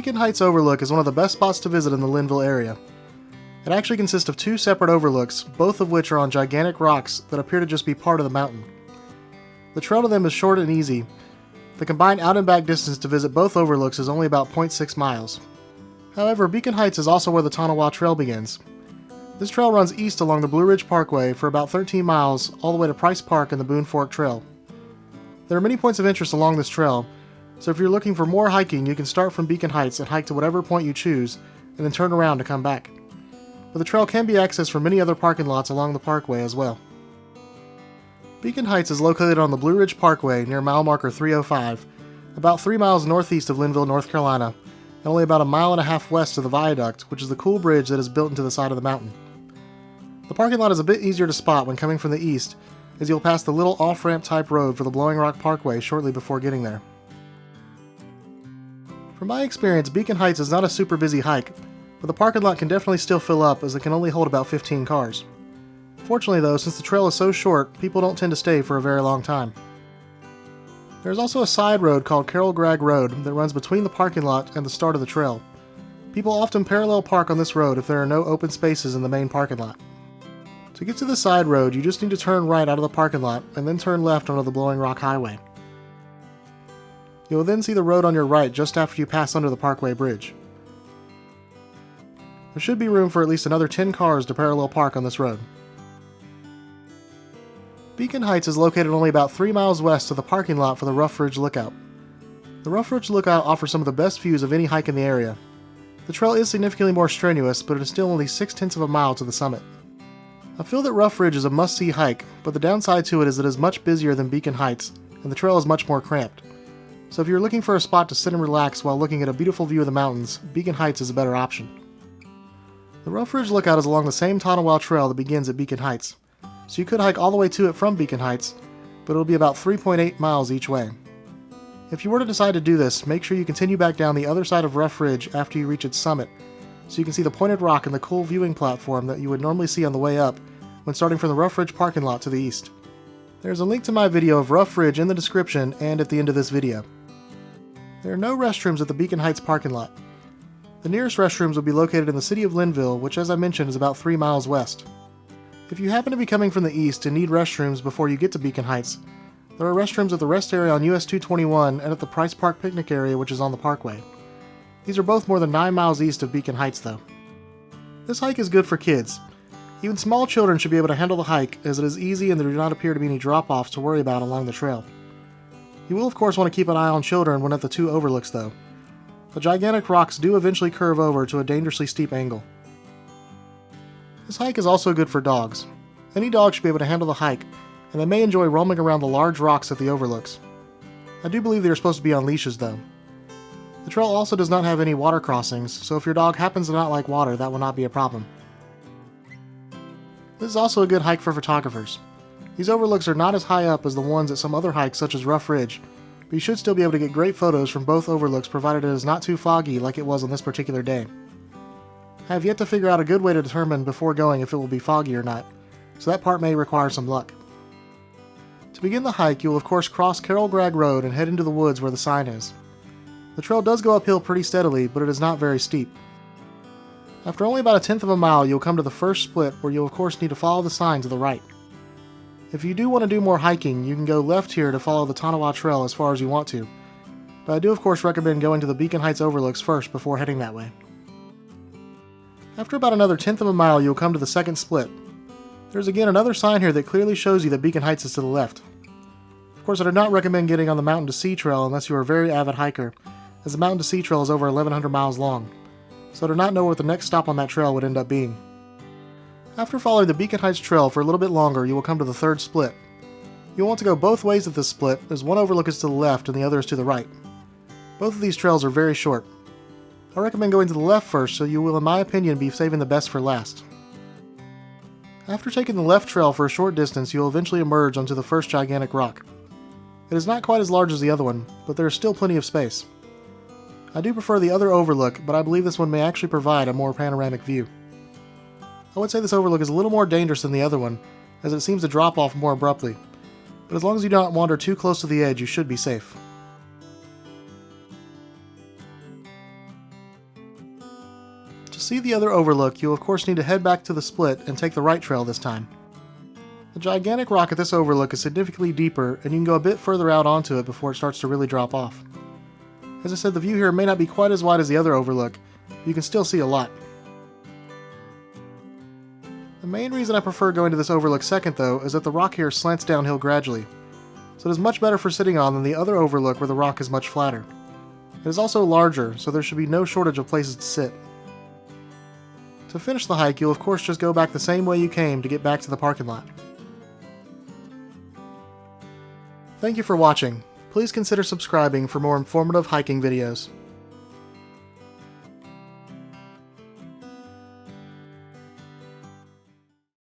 Beacon Heights Overlook is one of the best spots to visit in the Linville area. It actually consists of two separate overlooks, both of which are on gigantic rocks that appear to just be part of the mountain. The trail to them is short and easy. The combined out and back distance to visit both overlooks is only about 0.6 miles. However, Beacon Heights is also where the Tonawah Trail begins. This trail runs east along the Blue Ridge Parkway for about 13 miles all the way to Price Park and the Boone Fork Trail. There are many points of interest along this trail, so if you're looking for more hiking, you can start from Beacon Heights and hike to whatever point you choose, and then turn around to come back. But the trail can be accessed from many other parking lots along the parkway as well. Beacon Heights is located on the Blue Ridge Parkway near mile marker 305, about 3 miles northeast of Linville, North Carolina, and only about a mile and a half west of the viaduct, which is the cool bridge that is built into the side of the mountain. The parking lot is a bit easier to spot when coming from the east, as you'll pass the little off-ramp type road for the Blowing Rock Parkway shortly before getting there. From my experience, Beacon Heights is not a super busy hike, but the parking lot can definitely still fill up as it can only hold about 15 cars. Fortunately though, since the trail is so short, people don't tend to stay for a very long time. There is also a side road called Carol Gragg Road that runs between the parking lot and the start of the trail. People often parallel park on this road if there are no open spaces in the main parking lot. To get to the side road, you just need to turn right out of the parking lot and then turn left onto the Blowing Rock Highway. You will then see the road on your right just after you pass under the Parkway Bridge. There should be room for at least another 10 cars to parallel park on this road. Beacon Heights is located only about 3 miles west of the parking lot for the Rough Ridge Lookout. The Rough Ridge Lookout offers some of the best views of any hike in the area. The trail is significantly more strenuous, but it is still only 0.6 of a mile to the summit. I feel that Rough Ridge is a must-see hike, but the downside to it is that it is much busier than Beacon Heights, and the trail is much more cramped. So if you're looking for a spot to sit and relax while looking at a beautiful view of the mountains, Beacon Heights is a better option. The Rough Ridge Lookout is along the same Tonawah Trail that begins at Beacon Heights, so you could hike all the way to it from Beacon Heights, but it'll be about 3.8 miles each way. If you were to decide to do this, make sure you continue back down the other side of Rough Ridge after you reach its summit, so you can see the pointed rock and the cool viewing platform that you would normally see on the way up when starting from the Rough Ridge parking lot to the east. There's a link to my video of Rough Ridge in the description and at the end of this video. There are no restrooms at the Beacon Heights parking lot. The nearest restrooms will be located in the city of Linville, which as I mentioned is about 3 miles west. If you happen to be coming from the east and need restrooms before you get to Beacon Heights, there are restrooms at the rest area on US 221 and at the Price Park picnic area, which is on the parkway. These are both more than 9 miles east of Beacon Heights though. This hike is good for kids. Even small children should be able to handle the hike, as it is easy and there do not appear to be any drop-offs to worry about along the trail. You will of course want to keep an eye on children when at the two overlooks though. The gigantic rocks do eventually curve over to a dangerously steep angle. This hike is also good for dogs. Any dog should be able to handle the hike, and they may enjoy roaming around the large rocks at the overlooks. I do believe they are supposed to be on leashes though. The trail also does not have any water crossings, so if your dog happens to not like water, that will not be a problem. This is also a good hike for photographers. These overlooks are not as high up as the ones at some other hikes such as Rough Ridge, but you should still be able to get great photos from both overlooks provided it is not too foggy like it was on this particular day. I have yet to figure out a good way to determine before going if it will be foggy or not, so that part may require some luck. To begin the hike, you will of course cross Carol Gragg Road and head into the woods where the sign is. The trail does go uphill pretty steadily, but it is not very steep. After only about 1/10 of a mile, you'll come to the first split where you'll of course need to follow the sign to the right. If you do want to do more hiking, you can go left here to follow the Tonawah Trail as far as you want to, but I do of course recommend going to the Beacon Heights overlooks first before heading that way. After about another 1/10 of a mile, you'll come to the second split. There's again another sign here that clearly shows you that Beacon Heights is to the left. Of course, I do not recommend getting on the Mountain to Sea Trail unless you are a very avid hiker, as the Mountain to Sea Trail is over 1,100 miles long, so I do not know what the next stop on that trail would end up being. After following the Beacon Heights Trail for a little bit longer, you will come to the third split. You'll want to go both ways at this split, as one overlook is to the left and the other is to the right. Both of these trails are very short. I recommend going to the left first, so you will in my opinion be saving the best for last. After taking the left trail for a short distance, you will eventually emerge onto the first gigantic rock. It is not quite as large as the other one, but there is still plenty of space. I do prefer the other overlook, but I believe this one may actually provide a more panoramic view. I would say this overlook is a little more dangerous than the other one, as it seems to drop off more abruptly, but as long as you do not wander too close to the edge, you should be safe. To see the other overlook, you'll of course need to head back to the split and take the right trail this time. The gigantic rock at this overlook is significantly deeper, and you can go a bit further out onto it before it starts to really drop off. As I said, the view here may not be quite as wide as the other overlook, but you can still see a lot. The main reason I prefer going to this overlook second, though, is that the rock here slants downhill gradually, so it is much better for sitting on than the other overlook where the rock is much flatter. It is also larger, so there should be no shortage of places to sit. To finish the hike, you'll of course just go back the same way you came to get back to the parking lot. Thank you for watching. Please consider subscribing for more informative hiking videos.